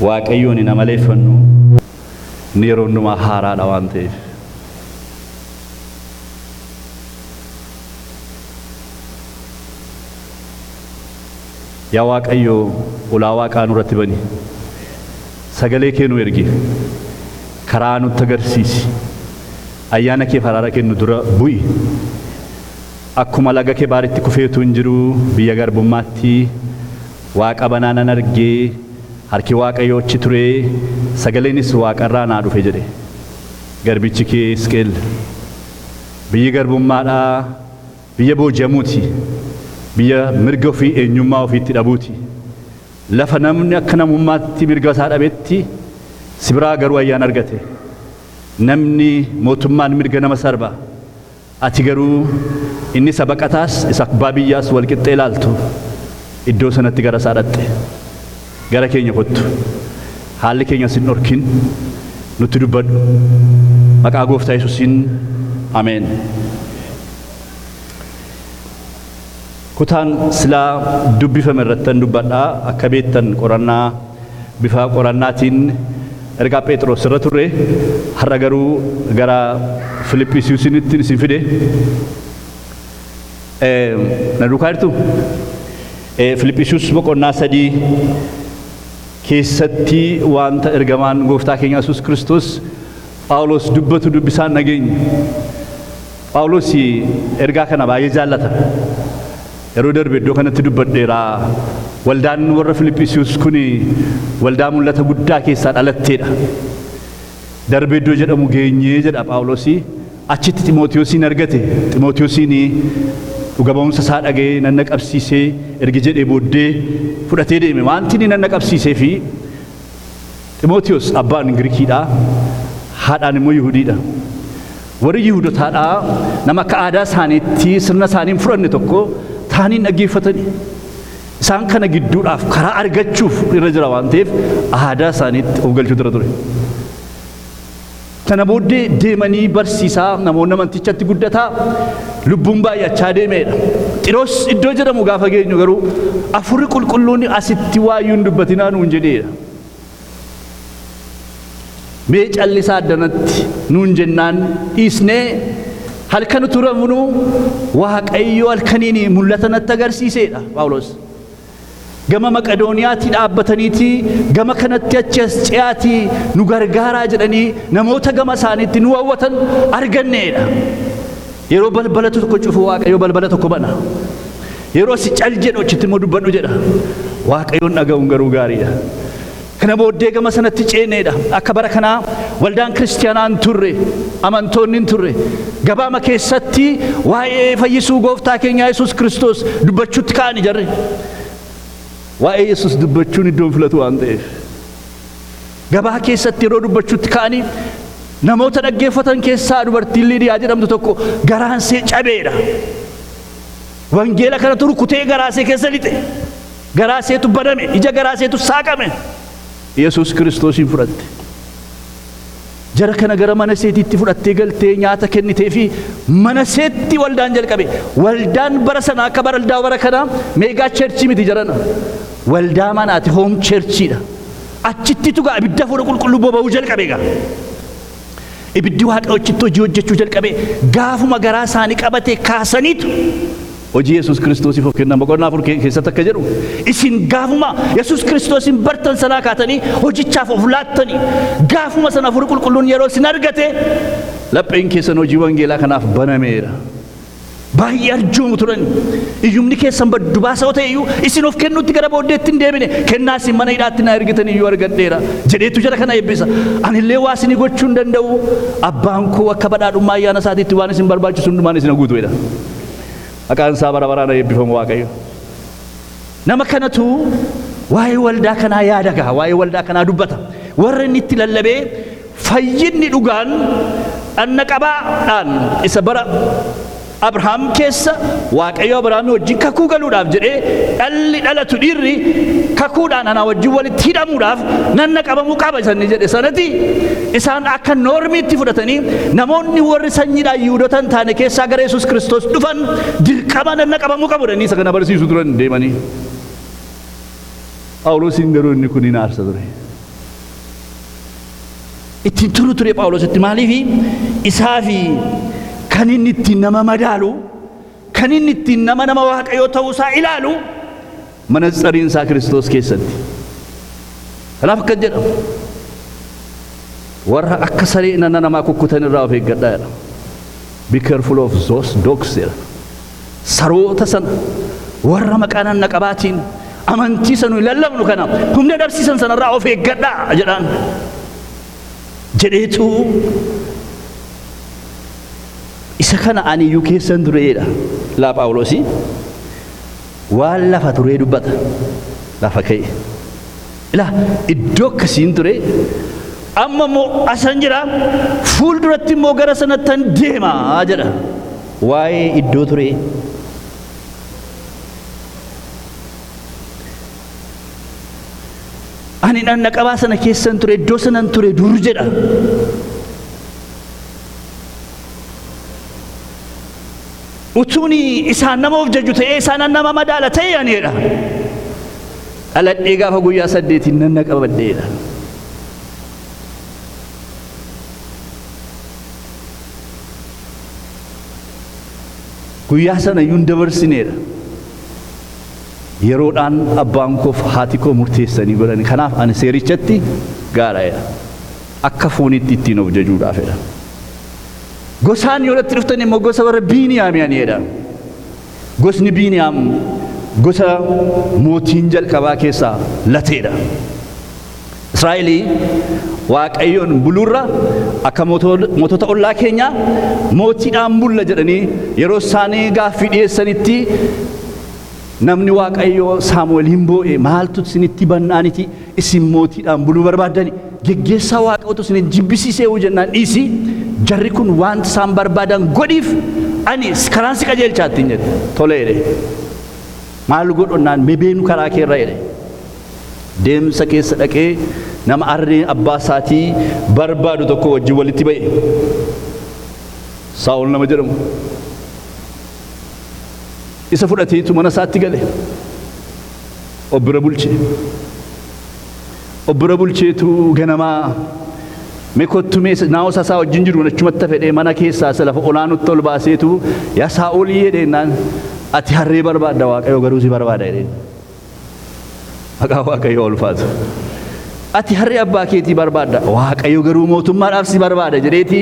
waaqayyoon hin amaleeffannu ni yeroo hundumaa haaraadha waan ta'eef. Yaa waaqayyo ulaa waaqaa nurratti bani, sagalee kee nu ergi, karaa nutti agarsiisi, ayyaana kee faraara kennu dura bu'i. Akkuma laga kee baaritti kufeetu hin jiru biyya garbummaatti waaqa banaanan argee harki waaqayyoo achi ture, sagaleenis waaqarraa naa dhufe jedhe garbichi kee Hisqeel. Biyyi garbummaadhaa biyya booji'amuuti, biyya mirga ofii eenyummaa ofiitti dhabuuti. Lafa namni akka namummaatti mirga isaa dhabetti si biraa garuu ayyaana argate. Namni mootummaan mirga nama sarba, ati garuu inni sabaqataas isa abbaa biyyaas wal qixxee ilaaltu iddoo sanatti gara isaa dhatte. Gara keenya kottu, haalli keenya sin dhorkin, nutti dubbadhu. Maqaa Gooftaa Yesuusiin ameen. Kutaan silaa dubbifame irrattan dubbadhaa. Akka beektan qorannaa bifa qorannaatiin ergaa Phexros irra turre, har'a garuu gara Filiphisiisitti isin fide. Na duukaa jirtu Filiphisiis boqonnaa 3 keessatti wanta ergamaan Gooftaa keenya Yesuus Kiristoos Phaawulos dubbatu dubbisaan nageenya. Phaawulos ergaa kana baay'ee jaallata. Yeroo darbe iddoo kanatti dubbadheera. Waldaan warra Filiphisiis kun waldaa mul'ata guddaa keessaa dhalatteedha. Darbe iddoo jedhamu geenyee jedha Phaawulos. Achitti Ximootiyoosin argate. Ximootiyoosin dhuga ba'umsa isaa dhaga'ee nan qabsiisee ergi jedhee booddee fudhatee deeme. Wanti inni nan qabsiisee fi Ximootiyoos abbaan Giriikiidha, haadhaan immoo Yihuudiidha. Warri Yihuudotaadhaa nama akka aadaa isaaniitti sirna isaaniin fudhanne tokko taaniin dhaggeeffatanii isaan kana gidduudhaaf karaa argachuuf irra jira waan ta'eef aadaa isaaniitti of galchuu dura ture. Kana booddee deemanii barsiisaa namoonni amantichatti guddataa lubbuun baay'achaa deemeedha. Xiroos iddoo jedhamu gaafa geenyu garuu Hafuurri Qulqulluun asitti waayyuu hin dubbatinaa nuun jedheedha. Mee callisaa addanatti nuun jennaan dhiisnee halkan turamnu Waaqayyo halkaniin mul'ata natti agarsiiseedha Phaawulos. Gama Maqedooniyaatii dhaabbataniiti gama kanatti achi as ce'aatii nu gargaaraa jedhanii namoota gama isaaniitti nu hawwatan arganneedha. Yeroo balbala tokko cufu Waaqayyo balbala tokko bana. Yeroo si cal jedhu achitti immoo dubbadhu jedha. Waaqayyoon dhaga'uun garuu gaariidha. Kana booddee gama sanatti ceeneedha. Akka bara kanaa waldaan kiristaanaa hin turre, amantoonni hin turre. Gabaama keessatti waa'ee fayyisuu Gooftaa keenya Yesuus Kiristoos dubbachuutti ka'anii jarre. Waa'ee Yesuus dubbachuun iddoon filatu waan ta'eef. Gabaa keessatti yeroo dubbachuutti ka'anii namoota dhaggeeffatan keessaa dubartiin Liidiyaa jedhamtu tokko garaansee cabeedha. Wangeela kana rukutee garaasee keessa lixe. Garaaseetu badame, ija garaaseetu saaqame. Yesuus Kiristoosin fudhatte. Jara kana gara mana seetiitti fudhattee galtee nyaata kennitee fi mana seetti waldaan jalqabe. Waldaan bara sana akka waldaa bara kana meegaa cherchii miti jarana. Waldaa manaati, hoom cherchiidha. Achittitu gaa ibidda Hafuura Qulqulluu boba'uu jalqabe gaa. Ibiddi Waaqayyochitti hojii hojjechuu jalqabe. Gaafuma garaa isaanii qabatee kaasaniitu hojii Yesuus Kiristoosiif of kennan. Boqonnaa 4 keessatti akka jedhu isin gaafuma Yesuus Kiristoosin bartan sanaa kaatanii hojichaaf of laattanii gaafuma sana Hafuurri Qulqulluun yeroo isin argate lapheen keessan hojii wangeelaa kanaaf banameera. Baay'ee arjoomu turan. Iyyumni keessan baddu baasa'oo ta'e iyyuu isin of kennuutti gara booddeetti hin deebine. Kennaa isin mana hidhaatti na ergitan iyyuu argadheera jedheetu jara kana eebbisa. Anillee waa isin gochuu hin danda'u. Abbaan koo akka badhaadhummaa ayyaana isaatiitti waan isin barbaachisu hundumaan isin guutuudha. Maqaan isaa bara baraan eebbifamu Waaqayyo. Nama kanatu waa'ee waldaa kanaa yaada gaha, waa'ee waldaa kanaa dubbata. Warra inni itti lallabee fayyinni dhugaan dhanna qabaadhaan isa bara Abrahaam keessa Waaqayyo Abrahaam wajjin kakuu galuudhaaf jedhee dhalli dhalatu dhiirri kakuudhaan ana wajjin walitti hidhamuudhaaf nanna qabamuu qaba isanni jedhe sanatti isaan akka noormiitti fudhatanii namoonni warri sanyiidhaan Yihuudoota hin taane keessaa gara Yesuus Kiristoos dhufan dirqama nanna qabamuu qabu jedhanii isa kana barsiisu turan deemanii. Phaawulosin garuu inni kun hin aarsa ture. ittiin turu ture Phaawulositti maaliifi isaa fi kan inni ittiin nama madaalu kan inni ittiin nama Waaqayyoo ta'uusaa ilaalu manatsariin isaa Kiristoos keessatti. Kanaaf akka jedhamu warra akka saree namaa kukkutan irraa of eeggadhaa jedha. Be careful of those dogs jedha. Saroota sana warra maqaan naqabaatiin amantii sanu lallabnu kana humna dhabsiisan sanarraa of eeggadhaa jedhaan jedheetu isa kana ani iyyuu keessan tureedha laa Phaawulosi waan lafa turee dubbata lafa ka'e ilaa iddoo akkasiin ture amma immoo asan jira fuulduratti immoo gara sanattan deemaa jedha waa'ee iddoo ture. Ani naqabaa sana keessan ture iddoo sanan ture dur jedha. Utuuni isaan nama of jaju ta'ee isaan nama madaala ta'e anidha. Dhaladhee gaafa guyyaa 8 nan naqabadheedha. Guyyaa sana iyyuu hin dabarsineedha. Yeroodhaan abbaan koof haati koo murteessanii godhani. Kanaaf ani seerichatti gaaraadha. Akka foonitti ittiin of jajuudhaafidha. Gosaan yoo irratti dhuftan immoo gosa warra Biiniyaamiidha. Gosni Biiniyaam gosa mootiin jalqabaa keessaa lateedha. Israa'elii Waaqayyoon buluurra akka mootota ollaa keenyaa mootiidhaan bulla jedhanii yeroo isaanii gaaffii dhiyeessanitti namni Waaqayyoo Saamu'eeliin boo'e maaltu isinitti bannaaniti isin mootiidhaan buluu barbaaddani geggeessaa Waaqayyootu isin jibbisiisee jennaan dhiisi jarri kun waan isaan barbaadan godhiif ani karaan si qajeelchaatti hin jedhe toleedhe maal godhonnaan bebeenu karaa keerra jedhe deemsa keessa dhaqee nama arreen abbaa isaatii barbaadu tokko wajjin walitti ba'e Saa'ol nama jedhamu isa fudhateetu mana isaatti gale obbira bulcheetu ganamaa mekottu naawusa isaa wajjin jiru achumatti fedhee mana keessaa isa lafa olaanutti ol baaseetu yaa Saa'ol jedheenaan ati harree barbaadda Waaqayyo garuu si barbaada jedheen maqaa Waaqayyo ulfaatu ati harree abbaa keetii barbaadda Waaqayyo garuu mootummaadhaaf si barbaada jedheeti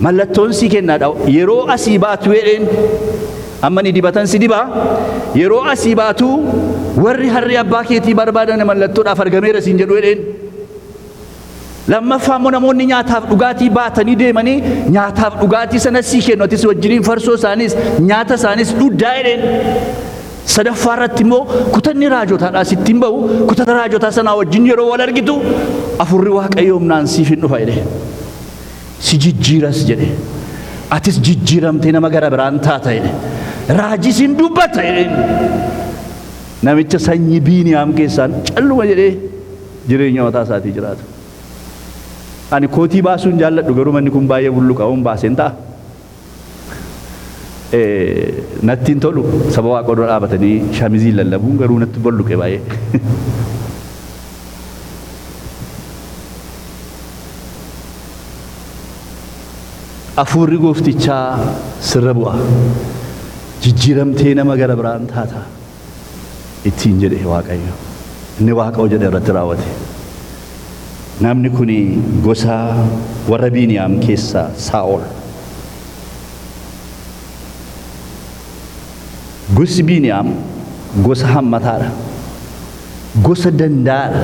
mallattoon si kennaadha yeroo asii baatu jedheen amma ni dibatan si dibaa yeroo asii baatu warri harree abbaa keetii barbaadan mallattoodhaaf argameera siin jedhu jedheen lammaffaa immoo namoonni nyaataaf dhugaatii baatanii deemanii nyaataaf dhugaatii sana sii kennu atis wajjiniin farsoo isaanis nyaata isaanis dhuddaa jedheen sadaffaa irratti immoo kutanni raajotaadhaa sittiin ba'u kutata raajotaa sanaa wajjin yeroo wal argitu afurri Waaqayyoo humnaan siif hin dhufa jedhe si jijjiiras jedhe atis jijjiiramtee nama gara biraan taata jedhe raajii siin dubbata jedhe namicha sanyii Biiniyaam keessaan calluma jedhee jireenya mataa isaatii jiraatu. Ani kootii baasuun jaalladhu garuu manni kun baay'ee bulluqaa'uun baaseen ta'a. Natti hin tolu saba Waaqaa dura dhaabatanii shaamizii lallabuun garuu natti bolluqe baay'ee. Afuurri gooftichaa sirra bu'a. Jijjiiramtee nama gara biraan taata. Ittiin jedhe Waaqayyo. Inni Waaqayyo jedhe irratti raawwate. Namni kuni gosa warra Biiniyaam keessaa Saa'ol. Gosi Biiniyaam gosa hammataadha. Gosa danda'aadha.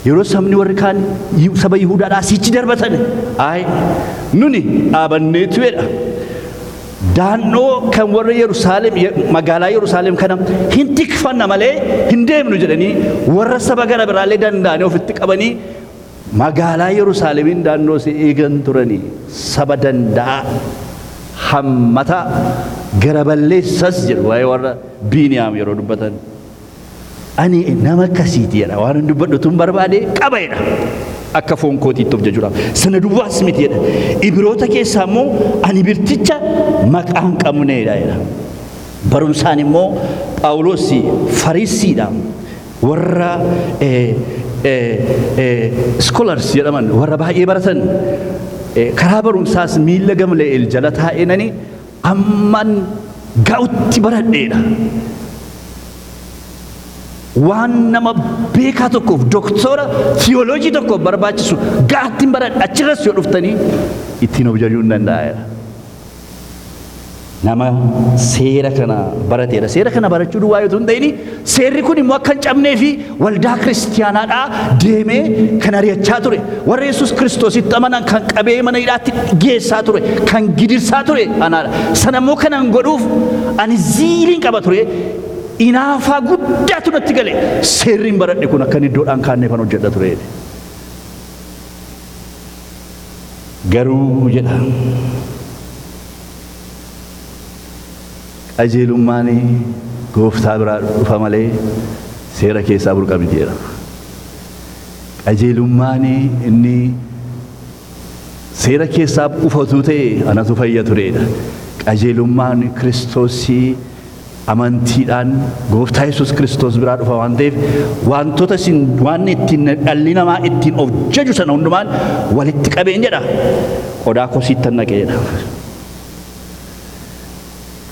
Yeroo sabni warri kaan saba Yihuudaadhaa sichi darbatan nuni dhaabanneetu jedha. Daannoo kan warra Yerusaalem magaalaa Yerusaalem kana hin tikfanna malee hin deemnu jedhanii warra saba gara biraallee danda'anii ofitti qabanii magaalaa Yerusaalemiin daannoo si eegan turanii saba danda'a hammata gara balleessas jedhu waa'ee warra Biiniyaam yeroo dubbatan ani nama akkasiiti jedha waan dubbadhu tun barbaade qaba jedha akka foon kootiitti of jajuudhaaf sana duwwaas miti jedha Ibroota keessaa immoo ani birticha maqaan qabneedha jedha barumsaan immoo Phaawulos Fariisiidha warra scholars jedhaman warra baay'ee baratan karaa barumsaas miilla Gamli'eel jala taa'anii amman ga'utti baradheedha. Waan nama beekaa tokkoof doktora theoloojii tokkoof barbaachisu gaattiin baradhe achirras yoo dhuftanii ittiin of jajuu hin danda'eera. Nama seera kana barateera. Seera kana barachuu duwwaa yoo hin ta'in seerri kun immoo akka hin cabnee fi waldaa kiristiyaanaadhaa deemee kan ari'achaa ture. Warra Yesuus Kiristoositti amanan kan qabee mana hidhaatti geessaa ture, kan gidirsaa ture anaadha. Sana immoo kanan godhuuf ani ziiliin qaba ture. Inaafaa guddaatu natti gale. Seerriin baradhe kun akka iddoodhaan kaanneefan hojjedha ture. Garuu jedha qajeelummaan gooftaa biraa dhufa malee seera keessaa burqa miti jedha. Qajeelummaan inni seera keessaa ufatu ta'e anatu fayya turedha. Qajeelummaan Kiristoosii amantiidhaan gooftaa Yesuus Kiristoos biraa dhufa waan ta'eef wantoota isin waan ittiin dhalli namaa ittiin of jaju sana hundumaan walitti qabeen jedha. Qodaa kosiittan naqeedha.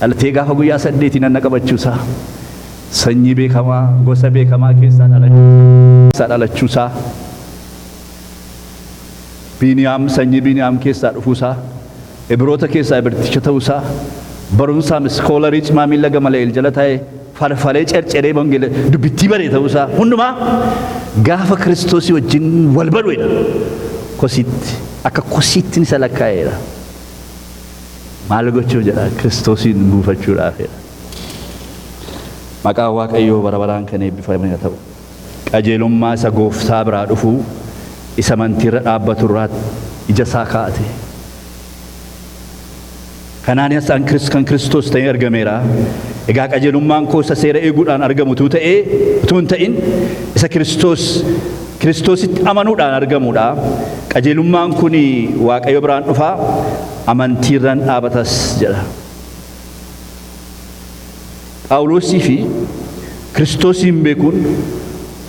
Dhalatee gaafa guyyaa 8 nan qabachuusaa sanyii beekamaa gosa beekamaa keessaa dhalachuusaa Biniyaam sanyii Biniyaam keessaa dhufuusaa Ibroota keessaa Ibriticha ta'uusaa barumsaam iskoolarii cimaa miilla Gamli'eel jala taa'ee farfaree cerceree wangeela dubbittii baree ta'uusaa hundumaa gaafa Kiristoosii wajjin wal badhuudha. Kosiitti akka kosiitti isa lakkaa'eera. Maal gochuu jedha Kiristoosiin buufachuudhaafidha. Maqaan Waaqayyoo bara baraan kan eebbifame ta'u. Qajeelummaa isa gooftaa biraa dhufu isa amantiirra dhaabbatu irraatti ija isaa kaa'ate. Kanaanis kan Kiristoos ta'ee argameera. Egaa qajeelummaan koo isa seera eeguudhaan argamutu ta'ee utuu hin ta'in isa Kiristoositti amanuudhaan argamuudha. Qajeelummaan kun Waaqayyo biraan dhufaa amantiirraan dhaabatas jedha. Phaawulosii fi Kiristoosiin beekuun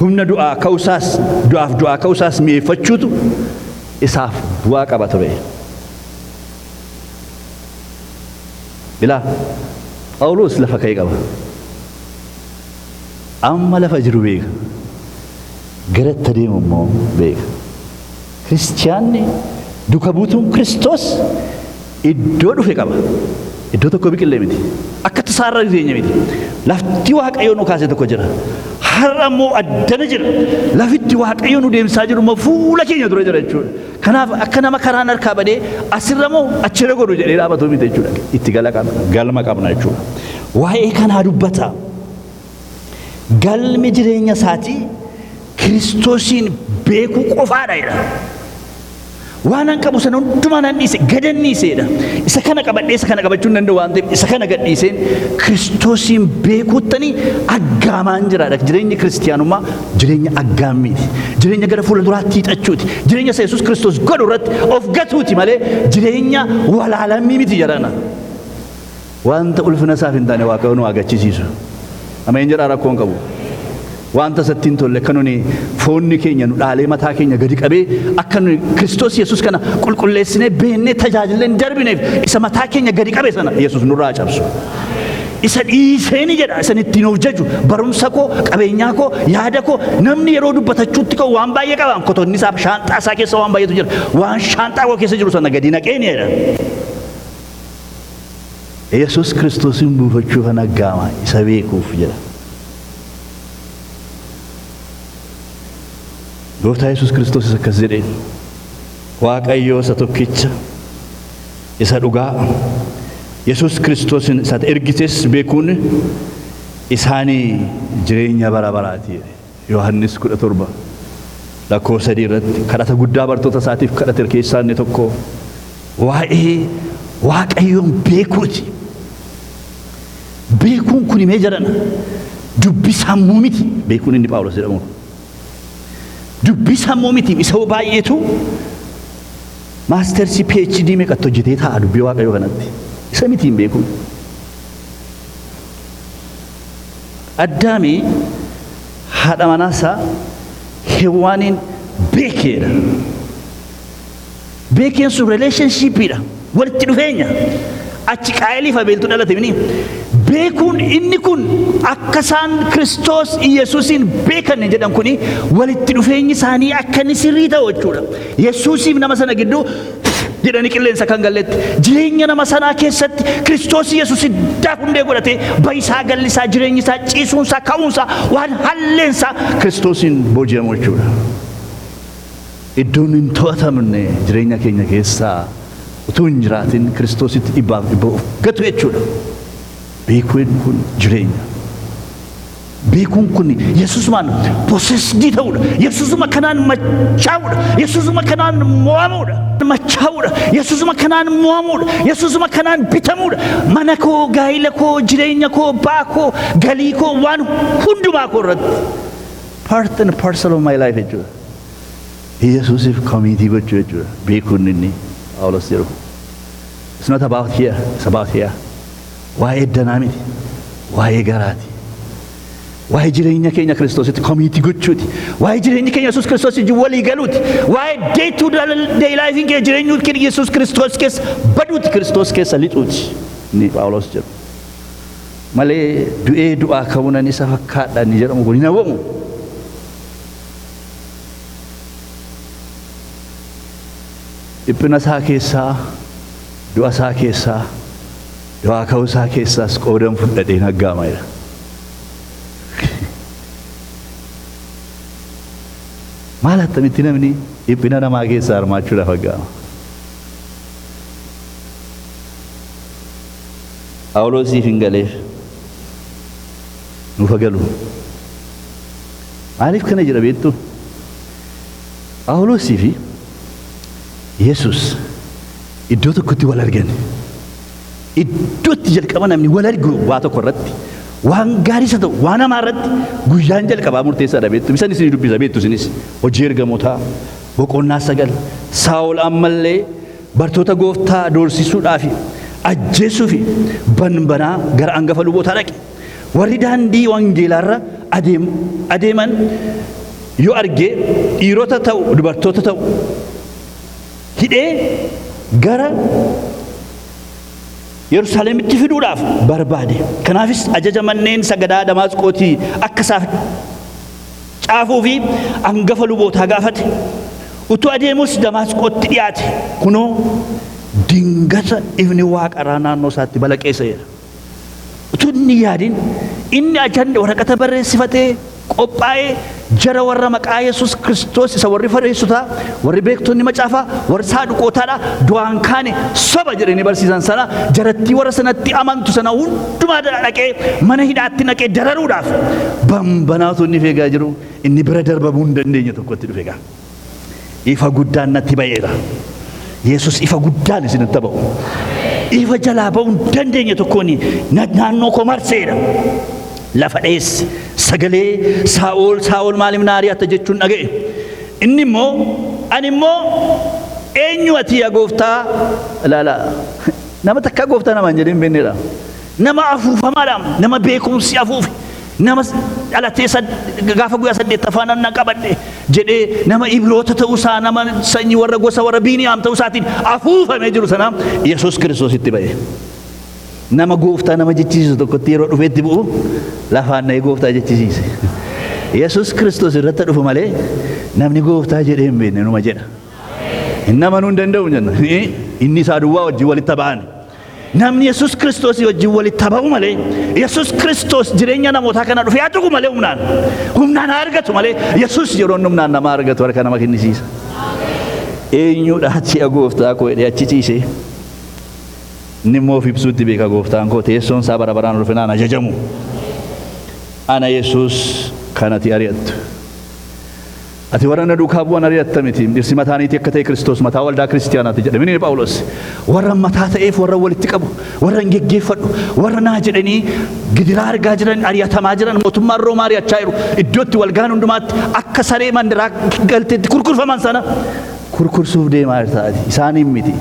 humna du'aa ka'uusaas mi'eeffachuutu isaaf bu'aa qaba ture. Bilaa Phaawulos lafa ka'ee qaba. Amma lafa jiru beeka. Garatti adeemu immoo beeka. Kiristiyaanni duka buutuun Kiristoos iddoo dhufe qaba. Iddoo tokko biqilee miti. Akka tasaarra jireenya miti. Lafti Waaqayyoo nu kaasee tokko jira. Har'a immoo addana jira. Lafitti Waaqayyoo nu deemsaa jiru immoo fuula keenya dura jira jechuudha. Kanaaf akka nama karaan harkaa badee asirra moo achirra godhu jedhee dhaabatu miti jechuudha. Itti galma qabna jechuudha. Waa'ee kanaa dubbata. Galmi jireenya isaatii Kiristoosiin beekuu qofaadha jedha. Waan an qabu sana hundumaan an dhiise gadan dhiiseedha. Isa kana qabadhee isa kana qabachuu hin danda'u waan ta'eef isa kana gad dhiiseen Kiristoosiin beekuuttanii aggaamaan jiraadha. Jireenyi kiristiyaanummaa jireenya aggaammiiti. Jireenya gara fuula duraatti hiixachuuti. Jireenya isa Yesuus Kiristoos godhu irratti of gatuuti malee jireenya walaalammii miti jedhana. Wanta ulfina isaaf hin taane Waaqayyo nu agachiisiisu. Ameen jedhaa rakkoon qabu. Wanta sattiin tolle akka nuni foonni keenya nu dhaalee mataa keenya gadi qabee akka nuni Kiristoos Yesuus kana qulqulleessinee beennee tajaajillee hin darbineef isa mataa keenya gadi qabe sana Yesuus nurraa cabsu. Isa dhiiseeni jedha isan ittiin of jaju barumsa koo qabeenyaa koo yaada koo namni yeroo dubbatachuutti ka'u waan baay'ee qaba kotonni isaa shaanxaa isaa keessa waan baay'eetu jira waan shaanxaa koo keessa jiru sana gadi naqeeni jedha. Yesuus Kiristoosin buufachuu kan aggaama isa beekuuf jedha. Gooftaa Yesuus Kiristoos akkas jedheen Waaqayyoo isa tokkicha isa dhugaa Yesuus Kiristoosin isa ergites beekuun isaanii jireenya bara baraati. Yohannis 17 lakkoofsa 3 irratti kadhata guddaa bartoota isaatiif kadhate keessaa inni tokko waa'ee Waaqayyoon beekuuti. Beekuun kun mee jedhana dubbii sammuu miti beekuun inni Phaawulos jedhamu. Dubbii sammuu miti isa baay'eetu maastersii PhD meeqatti hojjetee ta'a dubbii Waaqayyoo kanatti. Isa miti hin beekuun. Addaami haadha manaasaa Hewaanin beekeedha. Beekeen sun relationshipidha. Walitti dhufeenya. Achi Qaayiliif Abeeltu dhalate mini. Beekuun inni kun akka isaan Kiristoos Yesuusin beekan jedhan kuni walitti dhufeenyi isaanii akka inni sirrii ta'u jechuudha. Yesuusiif nama sana gidduu jedhanii qilleensa kan galletti jireenya nama sanaa keessatti Kiristoos Yesuusin daakundee godhatee bayisaa gallisaa jireenyisaa ciisuunsaa ka'uunsaa waan halleensaa Kiristoosin booji'amu jechuudha. Iddoon hin to'atamne jireenya keenya keessaa utuu hin jiraatin Kiristoositti dhibbaaf dhibba of gatu jechuudha. Beekuun kun jireenya. Beekuun kun Yesuusumaan possessed ta'uudha. Yesuusuma kanaan machaa'uudha. Yesuusuma kanaan mo'amuudha. Machaa'uudha. Yesuusuma kanaan mo'amuudha. Yesuusuma kanaan bitamuudha. Mana koo, gaa'ila koo, jireenya koo, baa koo, galii koo waan hundumaa koo irratti part and parcel of my life jechuudha. Yesuusiif committee gochuu jechuudha. Beekuun inni Phaawulos jedhu. It's not about here. It's about here. Waa'ee danaa miti. Waa'ee garaati. Waa'ee jireenya keenya Kiristoositti committee gochuuti. Waa'ee jireenya keenya Yesuus Kiristoos wajjin walii galuuti. Waa'ee day to day life keenya jireenyuu keenya Yesuus Kiristoos keessa baduuti. Kiristoos keessa lixuuti. Inni Phaawulos jedhu. Malee du'ee du'aa ka'uun isa fakkaadha ni jedhamu kun hin hawwamu. Dhiphina isaa keessaa, du'a isaa keessaa, du'aa ka'uu isaa keessaas qoodan fudhatee naggaamaadha. Maal attamitti namni dhiphina namaa keessaa hirmaachuudhaaf aggaama? Phaawulosiif hin galeef nuuf galu. Maaliif kana jedha beektu? Phaawulosii fi Yesuus iddoo tokkotti wal argan. Iddootti jalqaba namni wal argu waa tokko irratti waan gaarii isa ta'u waan hamaa irratti guyyaan jalqabaa murteessaadha beektu. Isaan isin dubbisa beektu isinis hojii ergamootaa boqonnaa 9 Saa'ol ammallee bartoota gooftaa doorsisuudhaaf ajjeesuuf banbanaa gara hangafa lubootaa dhaqe. Warri daandii wangeelaarra adeeman yoo arge dhiirota ta'u dubartoota ta'u hidhee gara Yerusaalemitti fiduudhaaf barbaade. Kanaafis ajaja manneen sagadaa Damaasqootii akka isaaf caafuu fi hangafa lubootaa gaafate. Utuu adeemus Damaasqootti dhiyaate. Kunoo dingata ifni waaqaraa naannoo isaatti balaqeessa jedha. Utuu inni yaadin inni ajanda waraqata barreessifatee qophaa'ee jara warra maqaa Yesuus Kiristoos isa warri Fariisotaa warri beektonni macaafaa warri Saaduqootaadha du'aan kaane soba jedhanii barsiisan sana jarattii warra sanatti amantu sana hundumaa dhaqee mana hidhaatti naqee dararuudhaaf banbanaatu inni feegaa jiru inni bira darbamuu hin dandeenye tokkotti dhufe egaa. Ifa guddaan natti ba'eera. Yesuus ifa guddaan isinitti ba'u. Ifa jalaa ba'uu hin dandeenye tokkoon naannoo koo marseedha. Lafa dheesse sagalee Saa'ol maaliif na ari'atta jechuun dhaga'e. Inni immoo ani immoo eenyu ati yaa gooftaa ilaala. Nama takka gooftaa namaan jedhee hin beeknedha. Nama afuufamaadha. Nama beekumsi afuufe. Nama dhalatee gaafa guyyaa 8 na qabadhe jedhee nama Ibroota ta'uusaa nama sanyii warra gosa warra Biiniyaam ta'uusaatiin afuufamee jiru sana Yesuus Kiristoos itti ba'e. Nama gooftaa nama jechisiisu tokkotti yeroo dhufeetti bu'u lafaan na'ee gooftaa jechisiise. Yesuus Kiristoos irratti dhufu malee namni gooftaa jedhee hin beekne numa jedha. Inni amanuu hin danda'u jenna. Inni isaa duwwaa wajjin walitti ba'an. Namni Yesuus Kiristoos wajjin walitti ba'u malee Yesuus Kiristoos jireenya namootaa kana dhufee atuqu malee humnaan argatu malee Yesuus yeroo humnaan nama argatu harka nama kennisiisa. Eenyudha achi gooftaa koo jedhee achi ciisee. Inni immoo of ibsuutti beeka gooftaan koo teessoon isaa bara baraan ulfinaan ajajamu. Ana Yesuus kanati ari'attu. Ati warra na duukaa bu'an ari'atta miti. Dhirsi mataaniiti akka ta'e Kiristoos mataa waldaa kiristiyaanaati jedhe. Inni Phaawulos warra mataa ta'eef warra walitti qabu warra hin geggeeffadhu warra naa jedhanii gidiraa argaa jiran ari'atamaa jiran mootummaan Roomaa ari'achaa jiru. Iddootti walgaan hundumaatti akka saree mandiraa galteetti kurkurfaman sana kurkursuuf deemaa jirtaati. Isaaniin miti.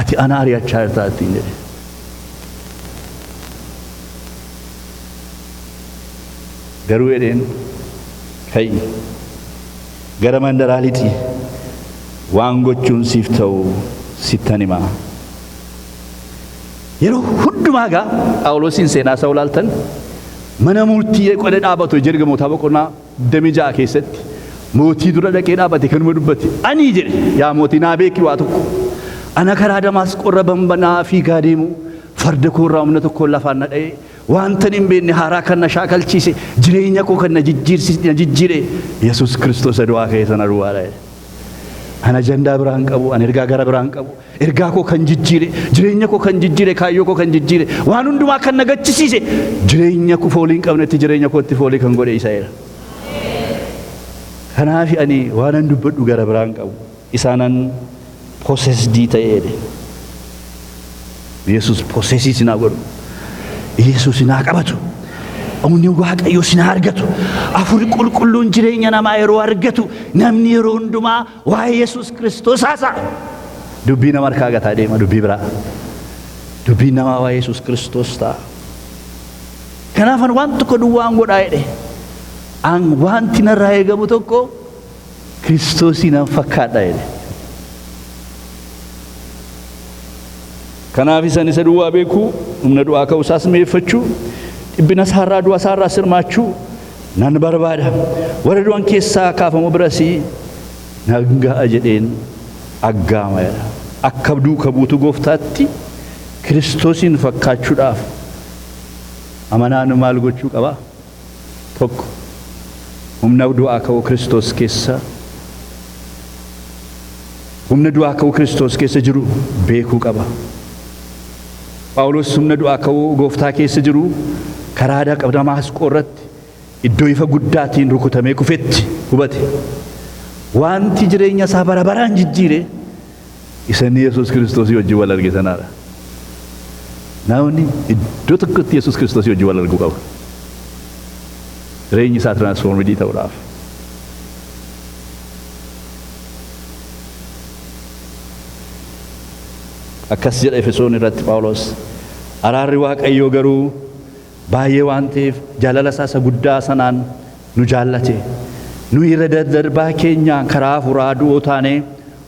Ati ana ari'achaa jirtaati jedhe. Garuu jedheen ka'i gara mandaraa lixi waan gochuun siif ta'u sittan himaa. Yeroo hundumaa gaa Phaawulosiin seenaa isaa ilaaltan mana murtii qodee dhaabatu erga mootaa boqonnaa 26 keessatti mootii dura dhaqee dhaabate kanuma dubbate ani jedhe yaa mootii naa beeki waa tokko ana karaa Damaasqoo irra bambanaa fiigaa deemu farda koo irraa humna tokko lafaan na dha'ee wanta hin beekne haaraa kan na shaakalchiise jireenya koo kan na jijjiire Yesuus Kiristoos du'aa ka'ee sana duwwaadha. Ana ajandaa biraan qabu, ana ergaa gara biraan qabu, ergaa koo kan jijjiire, jireenya koo kan jijjiire, kaayyoo koo kan jijjiire, waan hundumaa kan na gaddisiise, jireenya koo foolii hin qabnetti jireenya kootti foolii kan godhe isaa'eera. Kanaaf ani waanan dubbadhu gara biraan qabu, isaanan possessed ta'eedhe. Yesuus possessii sinaa godhu, Yesuus sinaa qabatu. Umni Waaqayyo sin argatu afur qulqulluun jireenya namaa yeroo argatu namni yeroo hundumaa waa'ee Yesuus Kiristoos haasa'a. Dubbii nama harkaa gataa deema dubbii biraa. Dubbii namaa waa'ee Yesuus Kiristoos ta'a. Kanaaf waan tokko duwwaan godhaa jedhe. An wanti narraa eegamu tokko Kiristoosiin nan fakkaadha jedhe. Kanaaf isan isa duwwaa beekuu humna du'aa ka'uu isaas meeffachuu dhibbina isaarraa du'a isaarraa sirmaachuu nan barbaada. Warra du'an keessaa kaafamu birasii nan ga'a jedheen aggaama jedha. Akka duuka buutu gooftaatti Kiristoosiin fakkaachuudhaaf amanaan maal gochuu qaba? Tokko humna du'aa ka'uu Kiristoos keessa humna du'aa ka'uu Kiristoos keessa jiru beekuu qaba. Phaawulos humna du'aa ka'uu gooftaa keessa jiru karaa Damaasqoo irratti iddoo ifa guddaatiin rukutamee kufetti hubate. Wanti jireenya isaa bara baraan jijjiire isanii Yesuus Kiristoos wajjin wal arge sanaadha. Namni iddoo tokkotti Yesuus Kiristoos wajjin wal arguu qaba. Jireenyi isaa tiraansfoormidii ta'uudhaaf. Akkas jedha Efesoon irratti Phaawulos. Araarri Waaqayyoo garuu baay'ee waan ta'eef jaalala isaa guddaa sanaan nu jaallate. Nu irra daddarbaa keenyaan karaa hafuuraa du'oo taanee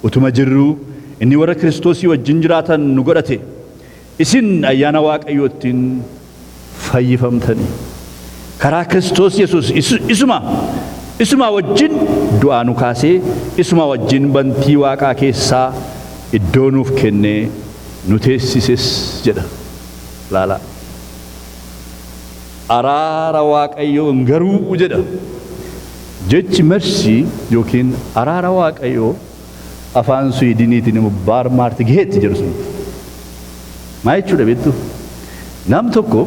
utuma jirruu inni warra Kiristoosii wajjin jiraatan nu godhate. Isin ayyaana Waaqayyoottiin fayyifamtanii. Karaa Kiristoos Yesuus isuma wajjin du'aa nu kaasee isuma wajjin bantii Waaqaa keessaa iddoo nuuf kennee nu teessises jedha. Laala. Araara Waaqayyoo garuu jedha. Jechi mersi yookiin araara Waaqayyoo afaan Swiidiniitiin immoo baarmaarti geetti jedhu sun. Maal jechuudha beektu? Nam tokko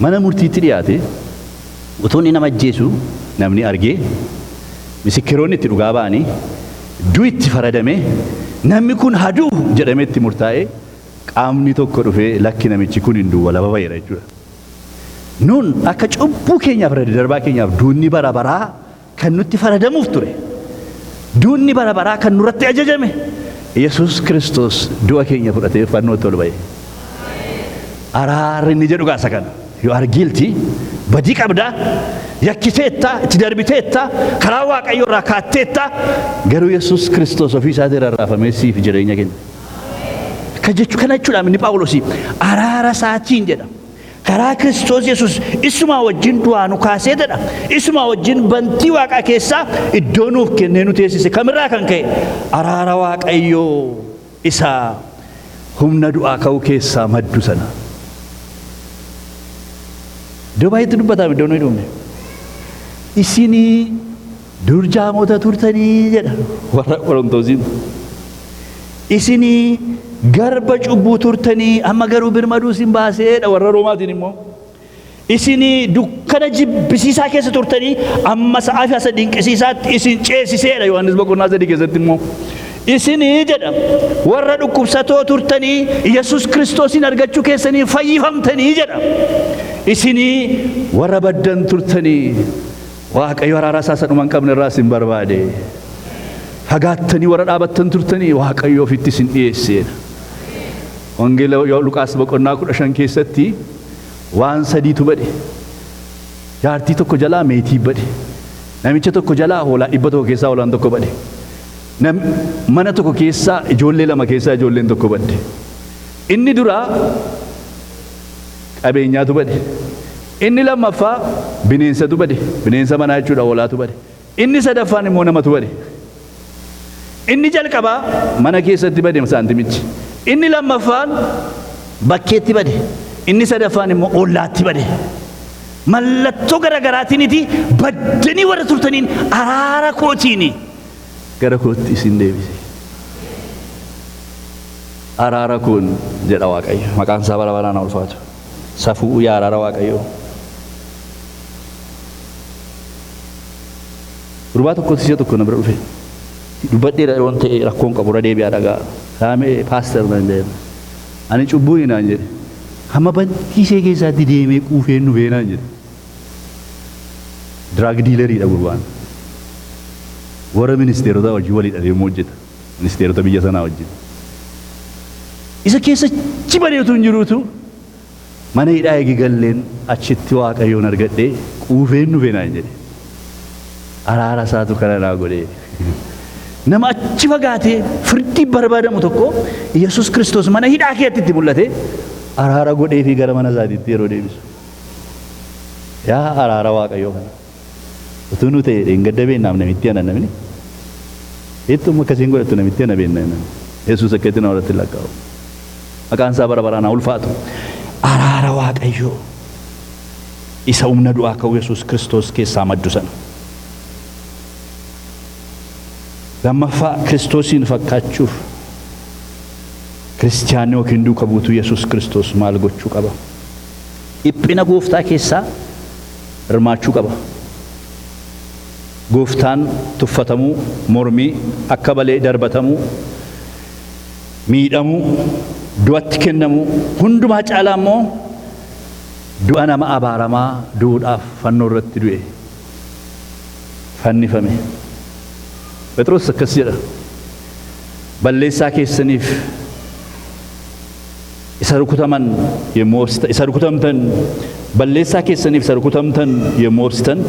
mana murtiitti dhiyaate utuu inni nama ajjeesu namni argee misikkiroonni itti dhugaa ba'anii du'i itti faradame namni kun haduu jedhamee itti murtaa'e qaamni tokko dhufee lakki namichi kun hin duwwa laba bayeera jechuudha. Nun akka cubbuu keenyaaf darbaa keenyaaf duunni bara baraa kan nutti faradamuuf ture. Duunni bara baraa kan nurratti ajajame Yesuus Kiristoos du'a keenya fudhatee fannootti ol ba'e. Araarri inni jedhu gaasa kana yoo argilti badii qabda yakkiteetta itti darbiteetta karaa Waaqayyoo irraa kaatteetta garuu Yesuus Kiristoos ofii isaatii rarraafamee siif jireenya kenna. Akka jechuu kana jechuudha inni Phaawulosi araara isaatiin jedha. Karaa Kiristoos Yesuus isuma wajjin du'aa nu kaasee jedha. Isuma wajjin bantii Waaqaa keessaa iddoo nuuf kennee nu teessise. Kamirraa kan ka'e araara Waaqayyoo isaa humna du'aa ka'uu keessaa maddu sana. Iddoo baay'eetti dubbatamu iddoo nuyi dhumne. Isinii dur jaamota turtanii jedha warra Qorontosiin. Isinii garba cubbuu turtanii amma garuu birmaduu isin baaseedha warra Roomaatiin immoo. Isinii dukkana jibbisiisaa keessa turtanii amma sa'aafi asa dinqisiisaatti isin ceesiseedha Yohaannis boqonnaa 3 keessatti immoo. Isinii jedha warra dhukkubsatoo turtanii Yesuus Kiristoosiin argachuu keessanii fayyifamtanii jedha. Isinii warra baddan turtanii Waaqayyo araara isaa dhuma hin qabne irraa isin barbaade. Fagaattanii warra dhaabattan turtanii Waaqayyo ofitti isin dhiyeesseedha. Wangeela Luqaas boqonnaa 15 keessatti waan sadiitu bade. Jaartii tokko jalaa meetii bade. Namicha tokko jalaa hoolaa dhibba tokko keessaa hoolaan tokko bade. Mana tokko keessaa ijoollee lama keessaa ijoolleen tokko badde. Inni duraa qabeenyaatu bade. Inni lammaffaa bineensatu bade. Bineensa manaa jechuudha hoolaatu bade. Inni sadaffaan immoo namatu bade. Inni jalqabaa mana keessatti bade saantimichi. Inni lammaffaan bakkeetti bade. Inni sadaffaan immoo ollaatti bade. Mallattoo garagaraatiiniti baddanii warra turtaniin araara kootiini gara kootti isin deebise. Araara kun jedha Waaqayyo. Maqaan isaa bara baraan ulfaatu. Safuu yaa araara Waaqayyo. Durbaa tokkotti si'a tokko na bira dhufe. Dubbadheedha waan ta'e rakkoon qabu irra deebi'aa dhagaa. Saamee paaster naan jedhe. Ani cubbuu naan jedhe. Hamma bantiisee keessaatti deemee quufeen dhufee naan jedhe. Diraag diileriidha gurbaan. Warra ministeerota wajjin waliidha deemuu hojjeta. Ministeerota biyya sanaa wajjin. Isa keessa cibareetu hin jiruutu mana hidhaa eegi galleen achitti Waaqayyoon argadhee quufeen dhufee naan jedhe. Araara isaatu kana naa godhee. Nama achi fagaatee firdii barbaadamu tokko Yesuus Kiristoos mana hidhaa keessatti mul'ate araara godhee fi gara mana isaatiitti yeroo deebisu. Yaa araara Waaqayyoo kana. Utuu nu ta'e dheengadda beennaaf namitti ana namni. Hedduu akkasiin godhattu namitti ana beenna. Yesuus akka itti na irratti lakkaa'u. Maqaan isaa bara baraan ulfaatu. Araara Waaqayyoo isa humna du'aa ka'u Yesuus Kiristoos keessaa maddu sana. Lammaffaa Kiristoosiin fakkaachuuf kiristiyaanni yookiin duuka buutuu Yesuus Kiristoos maal gochuu qaba? Dhiphina gooftaa keessaa hirmaachuu qaba. Gooftaan tuffatamuu, mormii, akka balee darbatamuu, miidhamuu, du'atti kennamuu, hundumaa caalaa immoo du'a nama abaaramaa du'uudhaaf fannoo irratti du'e. Fannifame. Phexros akkas jedha. Balleessaa keessaniif isa rukutamtan balleessaa keessaniif isa rukutamtan yommuu obsitan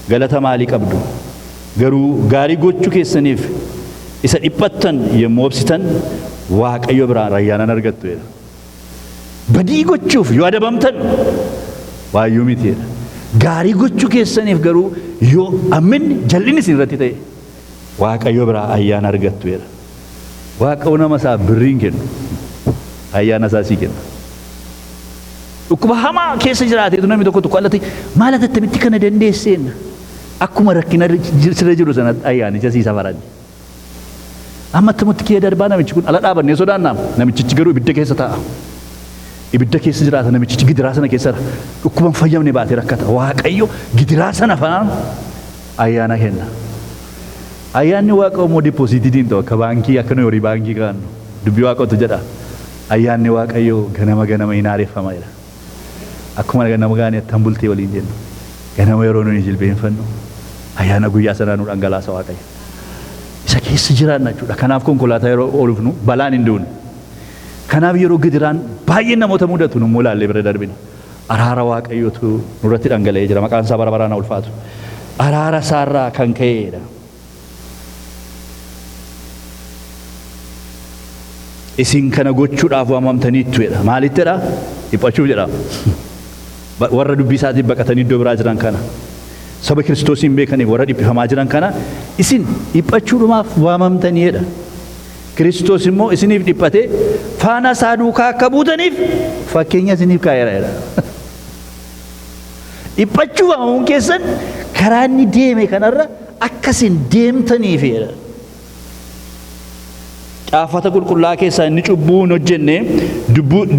galata maalii qabdu? Garuu gaarii gochuu keessaniif isa dhiphattan yommuu obsitan Waaqayyo biraan ayyaana argattu jedha. Badii gochuuf yoo adabamtan waayyuu miti jedha. Gaarii gochuu keessaniif garuu yoo amminni jal'inni isin irratti ta'e Waaqayyo biraa ayyaana argattu jedha. Waaqayyo nama isaa birriin kennu. Ayyaana isaa sii kenna. Dhukkuba hamaa keessa jiraateetu namni tokko alatti maal attamitti kana dandeesseen akkuma rakkina sirra jiru sanatti ayyaanicha sii safaranne. Amma attamitti kee darbaa namichi kun ala dhaabannee sodaannaa namichichi garuu ibidda keessa taa'a. Ibidda keessa jiraata namichichi gidiraa sana keessa dhukkuban fayyamne baatee rakkata. Waaqayyo gidiraa sana faana ayyaana kenna. Ayyaanni Waaqayyo immoo dipoozitiitiin ta'u akka baankii akka nu horii baankii kaa'annu dubbii Waaqayyootu jedha. Ayyaanni Waaqayyo ganama hin haareffama jedha. Akkuma ganama gaaniitti hambultee waliin jennu. Ganama yeroo nuyi jilbeenfannu ayyaana guyyaa sanaa nu dhangalaasa Waaqayyo. Isa keessa jiraanna jechuudha. Kanaaf konkolaataa yeroo oolufnu balaan hin duune. Kanaaf yeroo gidiraan baay'ee namoota mudatu nu immoo laallee bira darbina. Araara Waaqayyootu nurratti dhangala'ee jira. Maqaan isaa bara baraan ulfaatu. Araara isaarraa kan ka'eedha. Isin kana gochuudhaaf waamamtaniittu jedha. Maalittidha? Dhiphachuuf jedha. Warra dubbii isaatiif baqatanii iddoo biraa jiran kana. Saba Kiristoosiin beekaniif warra dhiphifamaa jiran kana isin dhiphachuudhumaaf waamamtanii jedha. Kiristoos immoo isiniif dhiphatee faana isaa duukaa akka buutaniif fakkeenya isiniif kaa'eera jedha. Dhiphachuu waamamuun keessan karaa inni deeme kanarra akkasin deemtaniif jedha. Caafata qulqullaa keessaa inni cubbuu hin hojjenne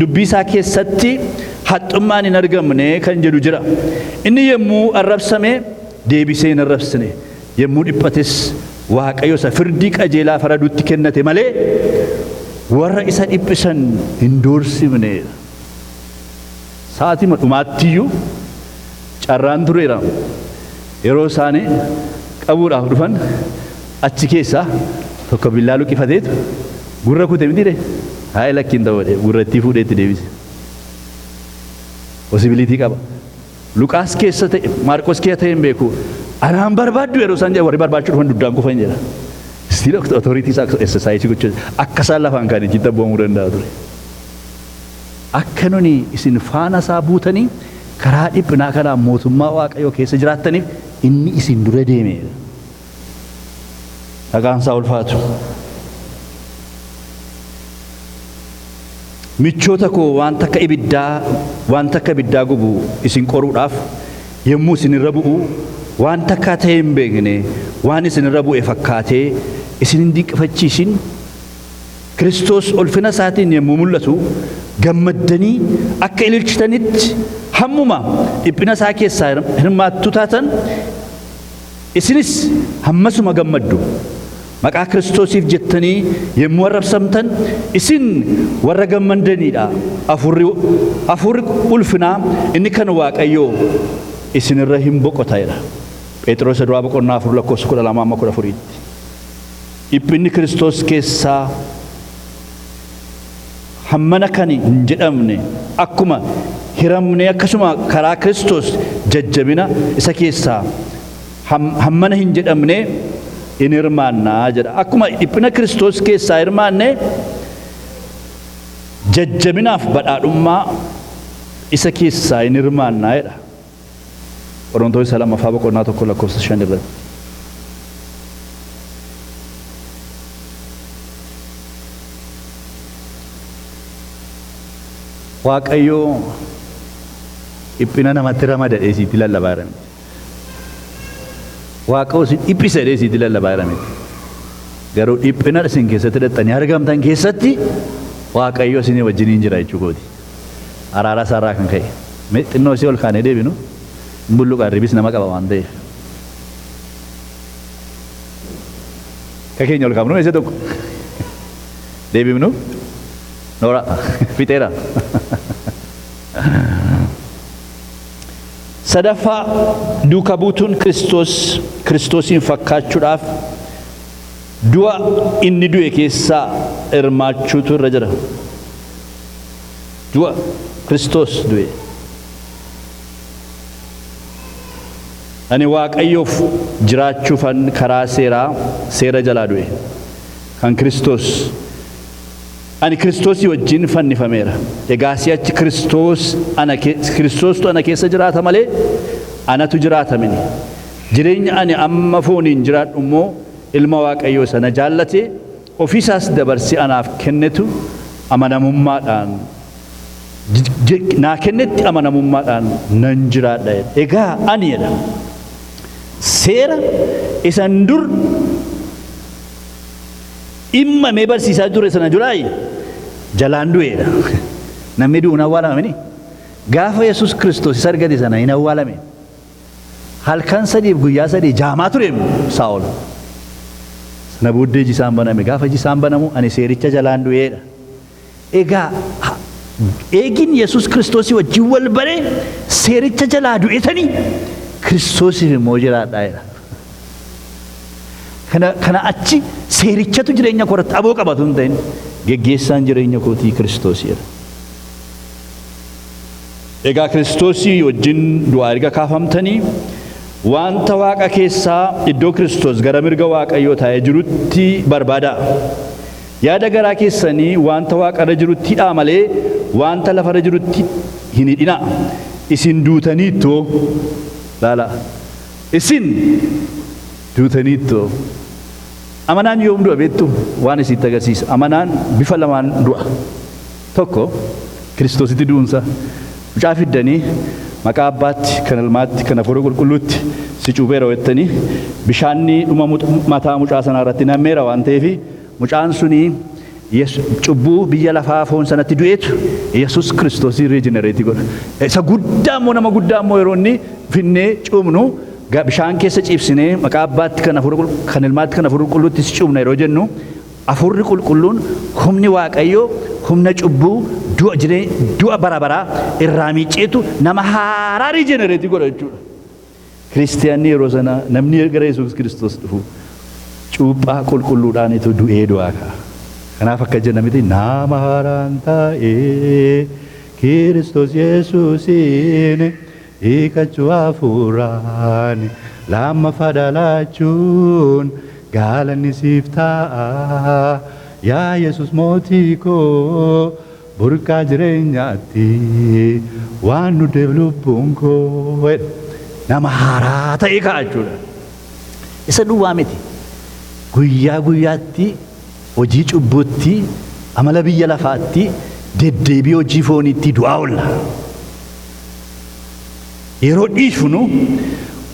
dubbii isaa keessatti haxxummaan hin argamne kan jedhu jira. Inni yommuu arrabsame deebisee hin arrabsine. Yommuu dhiphates Waaqayyo isa firdii qajeelaa faraduutti kennate malee warra isa dhiphisan hin doorsifne. Sa'aatii dhumaattiyyuu carraan tureera. Yeroo isaanii qabuudhaaf dhufan achi keessaa tokko billaa luqqifateetu gurra kute miti haa lakkiin ta'uu gurratti fuudheetti deebise. Posibilitii qaba. Luqaas keessa ta'e Maarqos keessa ta'e hin beeku. Anaan barbaaddu yeroo isaan jedhan warri barbaachuudhaaf waan duddaan kufan jedha. Still authorities exercise gochuudha. Akka isaan lafaan kan itti dabboomuu danda'a ture. Akka nuni isin faana isaa buutanii karaa dhiphinaa kanaan mootummaa Waaqayyoo keessa jiraattaniif inni isin dura deemeera. Maqaan isaa ulfaatu. Michoota koo waan takka ibiddaa gubu isin qoruudhaaf yommuu isin irra bu'u waan takka ta'e hin beekne waan isin irra bu'e fakkaatee isin hin dinqifachiisin. Kiristoos ulfina isaatiin yommuu mul'atu gammaddanii akka ililchitanitti hammuma dhiphina isaa keessaa hirmaattu taatan isinis hammasuma gammaddu. Maqaa Kiristoosiif jettanii yommuu arrabsamtan isin warra gammadaniidha. Afurri ulfinaa inni kan Waaqayyoo isin irra hin boqotaadha. Phexros duraa boqonnaa 4:12-14. Dhiphinni Kiristoos keessaa hammana kan hin jedhamne akkuma hiramne akkasuma karaa Kiristoos jajjabina isa keessaa hammana hin jedhamne in hirmaannaa jedha. Akkuma dhiphina Kiristoos keessaa hirmaanne jajjabinaaf badhaadhummaa isa keessaa in hirmaannaa jedha. Qorontoos 2:1-5 irratti. Waaqayyoo dhiphina namatti ramadadhee sitti lallabaa jira. Waaqayyoo si dhiphisadhee sitti lallabaa jira. Garuu dhiphina isin keessatti hidhattanii argamtan keessatti Waaqayyoo isinii wajjiniin jira jechuudha. Araara isaarraa kan ka'e. Mee xinnoo isii ol kaanee deebinu bulluqaan ribis nama qaba waan ta'eef. Ka keenya ol kaafnu isa tokko. Deebifnu. Noora fixeera. Sadaffaa duuka buutuun Kiristoosiin fakkaachuudhaaf du'a inni du'e keessaa hirmaachuutu irra jira. Du'a Kiristoos du'e. Ani Waaqayyoof jiraachuufan karaa seera jalaa du'e. Kan Kiristoos ani Kiristoosii wajjin fannifameera. Egaa si'achi Kiristoostu ana keessa jiraata malee anatu jiraata miti. Jireenya ani amma fooniin jiraadhu immoo ilma Waaqayyoo sana jaallate ofiisaas dabarsee anaaf kennetu amanamummaadhaan naa kennetti amanamummaadhaan nan jiraadha. Egaa ani jedha seera isan dur dhimma mee barsiisaa ture sana juraayi jalaan du'eedha. Namni du'uun awwaalama mini. Gaafa Yesuus Kiristoos isa argate sana hin awwaalame. Halkan 3 guyyaa 3 jaamaa ture Saa'ol. Sana booddee jisaan baname. Gaafa jisaan banamu ani seericha jalaan du'eedha. Egaa eegin Yesuus Kiristoosii wajjin wal bare seericha jalaa du'etanii Kiristoosiif immoo jiraadhaadha. Kana achi seerichatu jireenya koratti aboo qabatu hin ta'in geggeessaan jireenya kootii Kiristoosidha. Egaa Kiristoosii wajjin du'aa erga kaafamtanii wanta Waaqa keessaa iddoo Kiristoos gara mirga Waaqayyoo taa'ee jirutti barbaada. Yaada garaa keessanii wanta Waaqarra jiruttidha malee wanta lafarra jirutti hin hidhina. Isin duutaniittoo laala. Isin duutaniittoo. Amanaan yoom du'a beektu waan isitti agarsiisa. Amanaan bifa lamaan du'a. Tokko Kiristoositti du'umsa. Mucaa fiddanii maqaa Abbaatti, kan Ilmaatti, kan Hafuura Qulqulluutti si cuubeera jettanii bishaanni dhuma mataa mucaa sanaa irratti nammeera waan ta'eef mucaan suni cubbuu biyya lafaa foon sanatti du'eetu Yesuus Kiristoosii reejenereetii godha. Isa guddaa immoo nama guddaa immoo yeroo inni finnee cuubnu bishaan keessa ciibsinee maqaa Abbaatti, kan Ilmaatti, kan Hafuura Qulqulluutti si cuubna yeroo jennu Hafuurri Qulqulluun humni Waaqayyoo humna cubbuu du'a bara baraa irraa miiceetu nama haaraa reejenereetii godha jechuudha. Kiristiyaanni yeroo sana namni gara Yesuus Kiristoos dhufu cuuphaa qulqulluudhaanitu du'ee du'aa ka'a. Kanaaf akka jennamiti nama haaraan taa'ee Kiristoos Yesuusiin hiikachuu hafuuraan lammaffaa dhalachuun galanni siif ta'a yaa Yesus mootii koo burqaa jireenyaatti waan nu deeb lubbuun koo nama haaraa ta'e ka'a jechuudha. Isa duwwaa miti guyyaa guyyaatti hojii cubbuutti amala biyya lafaatti deddeebii hojii fooniitti du'aa oolla. Yeroo dhiifnu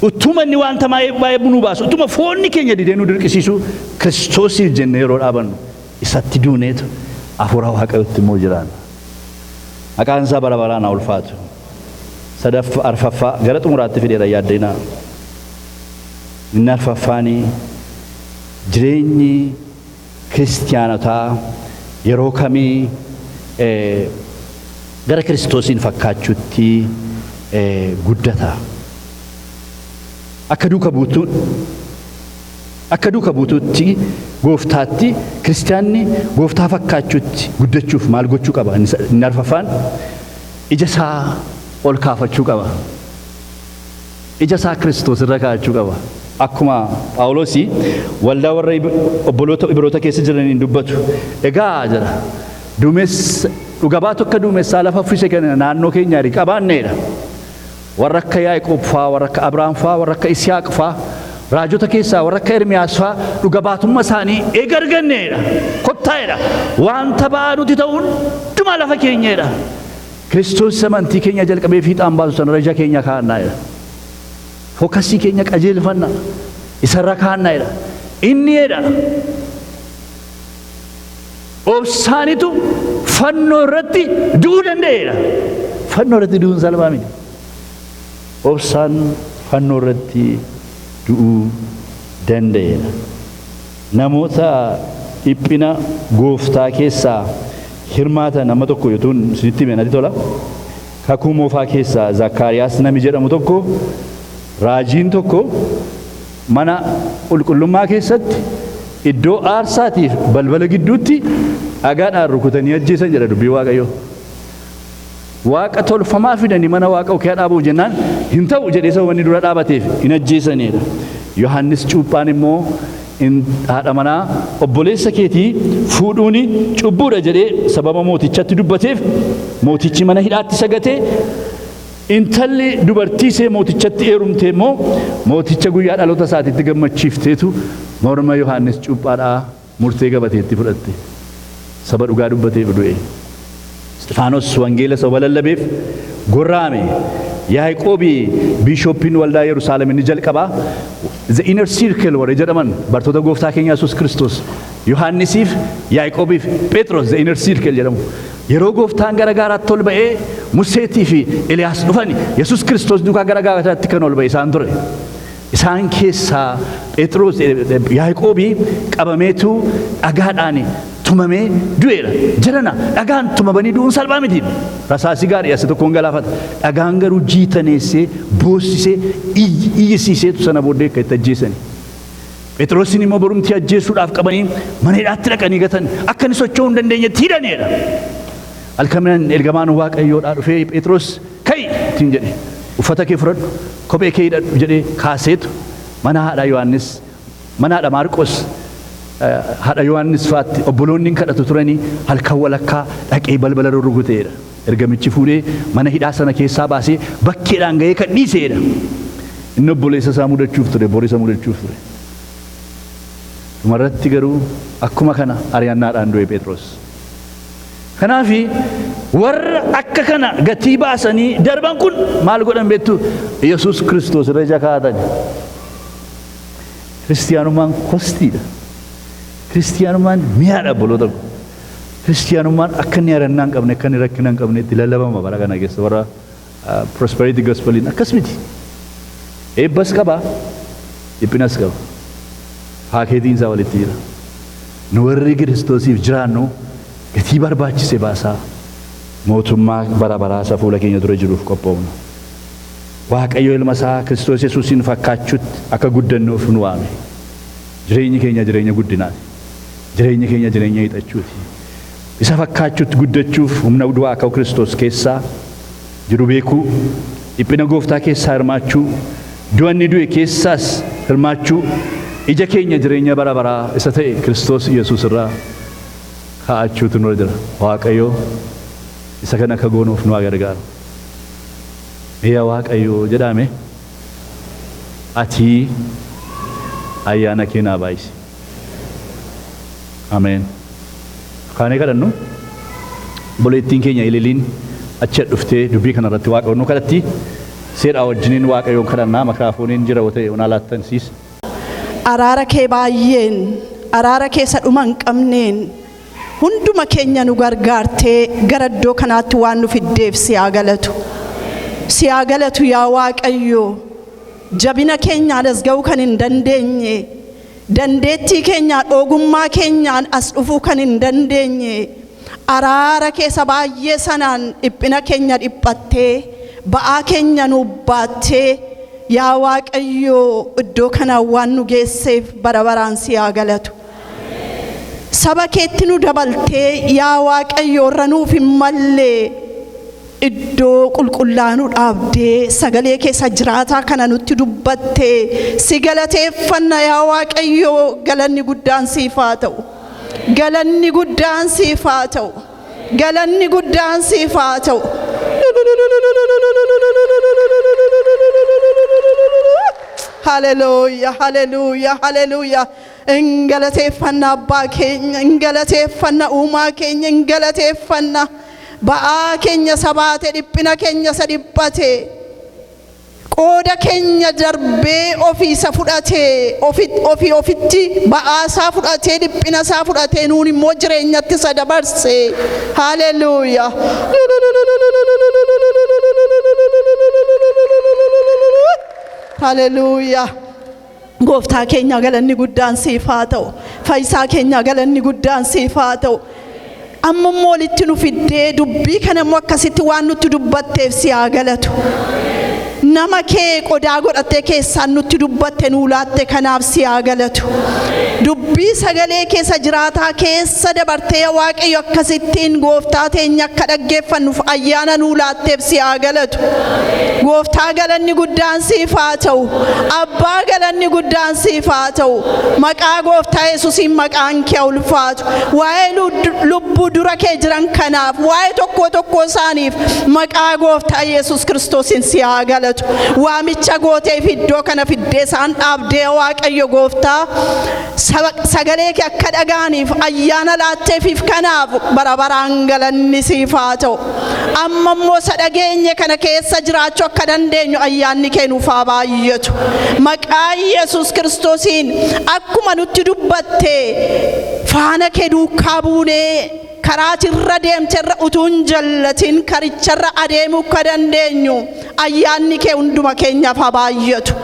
utuma inni wanta baay'ee nu baasu utuma foonni keenya didee nu dirqisiisu Kiristoosiif jennee yeroo dhaabannu isatti duuneetu hafuura Waaqayyootti immoo jiraanna. Maqaan isaa bara baraan haa ulfaatu. Arfaffaa gara xumuraatti fideera yaaddeenaa. Inni arfaffaanii jireenyi kiristiyaanotaa yeroo kamii gara Kiristoosiin fakkaachuutti guddata. Akka duuka buutuutti gooftaatti kiristiyaanni gooftaa fakkaachuutti guddachuuf maal gochuu qaba? Inni arfaffaan ija isaa ol kaafachuu qaba. Ija isaa Kiristoos irra kaa'achuu qaba. Akkuma Phaawulos waldaa warra obboloota Ibroota keessa jiraniin dubbatu. Egaa jira duumessa dhuga baatu akka duumessaa lafa uffise kana naannoo keenya qabaanneedha. Warra akka Yaaqoob fa'aa, warra akka Abrahaam fa'aa, warra akka Isihaaq fa'aa, raajota keessaa warra akka Ermiyaas fa'aa dhuga baatummaa isaanii eegarganneedha. Kottaa'edha. Wanta ba'aa nuti ta'uun dhuma lafa keenyedha. Kiristoos amantii keenya jalqabee fiixaan baasu sana ija keenya kaa'annaadha. Fookasii keenya qajeelfanna isarra kaa'annaadha. Inniidha. Obsaanitu fannoo irratti du'uu danda'eedha. Fannoo irratti du'uun salphaa miti. Obsaan fannoo irratti du'uu danda'eedha. Namoota dhiphina gooftaa keessaa hirmaata nama tokko yotuun isinitti himee natti tola. Kakuu moofaa keessaa Zakkaariyaas nami jedhamu tokko raajiin tokko mana qulqullummaa keessatti iddoo aarsaatiif balbala gidduutti dhagaadhaan rukutanii ajjeesan jedha dubbii Waaqayyoo. Waaqa tolfamaa fidanii mana Waaqa okkee dhaabuu jennaan hin ta'u jedhee sababni dura dhaabateef hin ajjeesanidha. Yohaannis Cuuphaan immoo haadha manaa obboleessa keetii fuudhuuni cubbuudha jedhee sababa mootichatti dubbateef mootichi mana hidhaatti sagatee intalli dubartii see mootichatti heerumte immoo mooticha guyyaa dhaloota isaatiitti gammachiifteetu morma Yohaannis Cuuphaadhaa murtee gabateetti fudhatte. Saba dhugaa dubbateef du'e. Isxifaanos wangeela saba lallabeef gorraame. Yaaqoobii biishoppiin waldaa Yerusaalem inni jalqabaa the inner circle warra jedhaman bartoota gooftaa keenya Yesuus Kiristoos Yohaannisiif Yaaqoobiif Phexros the inner circle jedhamu. Yeroo gooftaan gara gaaraatti ol ba'ee Museetii fi Eliyaas dhufani Yesuus Kiristoos duukaa gara gaaraatti kan ol ba'e isaan ture. Isaan keessaa Phexros Yaaqoobii qabameetu dhagaadhaan tumamee du'eera. Jirana dhagaan tumamanii du'uun salphaa miti. Rasaasi gaarii as tokkoon galaafata. Dhagaan garuu jiitaneessee boossisee iyyisiiseetu sana booddee akka itti ajjeesani. Phexrosin immoo borumtii ajjeesuudhaaf qabanii mana hidhaatti dhaqanii gatan akka inni socho'uu hin dandeenyetti hidhaneedha. Halkaniin ergamaan Waaqayyoodhaa dhufee Phexros ka'i ittiin jedhe uffata kee fudhadhu kophee kee hidhadhu jedhee kaaseetu mana haadha Yohaannis mana haadha Maarqos haadha Yohaannis faatti obboloonni kadhatu turanii halkan walakkaa dhaqee balbala rukuteedha. Ergamichi fuudhee mana hidhaa sana keessaa baasee bakkeedhaan ga'ee kan dhiiseedha. Inni obboleessa isaa mudachuuf ture, borisa mudachuuf ture. Dhumarratti garuu akkuma kana ari'annaadhaan du'e Phexros. Kanaaf warra akka kana gatii baasanii darban kun maal godhan beektu? Yesuus Kiristoos irra ija kaa'atan. Kiristiyaanummaan kostiidha. Kiristiyaanummaan mi'aadha obboloota ko. Kiristiyaanummaan akka inni harannaa hin qabne, akka inni rakkina hin qabne itti lallabama bara kana keessa warra prosperity gospeliin akkas miti. Eebbas qaba, dhiphinas qaba. Paakeetiin isaa walitti jira. Nu warri Kiristoosiif jiraannu gatii barbaachise baasaa mootummaa bara baraa isa fuula keenya dura jiruuf qophoofna. Waaqayyo ilma isaa Kiristoos Yesuusin fakkaachuutti akka guddannuuf nu waame. Jireenyi keenya jireenya guddinaati. Jireenyi keenya jireenya hiixachuuti. Isa fakkaachuutti guddachuuf humna du'aa akka Kiristoos keessaa jiru beekuu dhiphina gooftaa keessaa hirmaachuu, du'a inni du'e keessaas hirmaachuu, ija keenya jireenya bara baraa isa ta'e Kiristoos Yesuus irraa kaa'achuutu nurra jira. Waaqayyo isa kana akka goonuuf nu gargaaru. Yaa Waaqayyo jedhame ati ayyaana kee naa baay'isi. Ameen. Kaanee kadhannu boleettiin keenya ililiin achi dhuftee dubbii kana irratti Waaqayyo nu kadhatti. Seedhaa wajjiniin Waaqayyoon kadhannaa makiraafooniin jira yoo ta'e onaa laattansiis. Araara kee baay'een, araara keessa dhuma hin qabneen hunduma keenya nu gargaartee gara iddoo kanaatti waan nu fiddeef si haa galatu. Si haa galatu yaa Waaqayyo. Jabina keenyaan as ga'uu kan hin dandeenye, dandeettii keenyaan ogummaa keenyaan as dhufuu kan hin dandeenye, araara keessa baay'ee sanaan dhiphina keenya dhiphattee ba'aa keenya nu baattee yaa Waaqayyo iddoo kanaan waan nu geesseef bara baraan si haa galatu. Saba keetti nu dabaltee yaa Waaqayyo irra nuuf hin mallee iddoo qulqullaa nu dhaabdee sagalee keessa jiraataa kana nutti dubbattee si galateeffanna yaa Waaqayyo. Galanni guddaan siif haa ta'u. Galanni guddaan siif haa ta'u. Galanni guddaan siif haa ta'u. Hallelujah, hallelujah, hallelujah. Ingalateeffanna abbaa keenya, ingalateeffanna uumaa keenya, ingalateeffanna ba'aa keenya sabaate dhiphina keenya sa dhiphate qooda keenya darbee ofiisa fudhatee ofitti ba'aa isaa fudhatee dhiphina isaa fudhatee nuun immoo jireenyatti isa dabarse. Hallelujah. Hallelujah. Gooftaa keenya galanni guddaan siif haa ta'u. Fayyisaa keenya galanni guddaan siif haa ta'u. Amma immoo walitti nu fiddee dubbii kana immoo akkasitti waan nutti dubbatteef si haa galatu. Nama kee qodaa godhattee keessaan nutti dubbatte nuu laatte kanaaf si haa galatu. Dubbii sagalee keessa jiraataa keessa dabartee Waaqayyo akkasittiin gooftaa teenya akka dhaggeeffannuuf ayyaana nuu laatteef si haa galatu. Gooftaa galanni guddaan siif haa ta'u. Abbaa galanni guddaan siif haa ta'u. Maqaa gooftaa Yesuusiin maqaan kee ulfaatu. Waa'ee lubbuu dura kee jiran kanaaf, waa'ee tokko isaaniif maqaa gooftaa Yesuus Kiristoosiin si haa galatu. Waamicha gooteef iddoo kana fiddee isaan dhaabdee Waaqayyo gooftaa sagalee kee akka dhagaaniif ayyaana laatteefiif kanaaf bara baraan galanni siif haa ta'u. Amma immoo sadhageenye kana keessa jiraachuu akka dandeenyu ayyaanni kee nuuf haa baay'atu. Maqaa Yesuus Kiristoosiin akkuma nutti dubbatte faana kee duukaa buunee karaatirra deemterra utuu hin jallatin karicharra adeemuu akka dandeenyu ayyaanni kee hunduma keenyaaf haa baay'atu.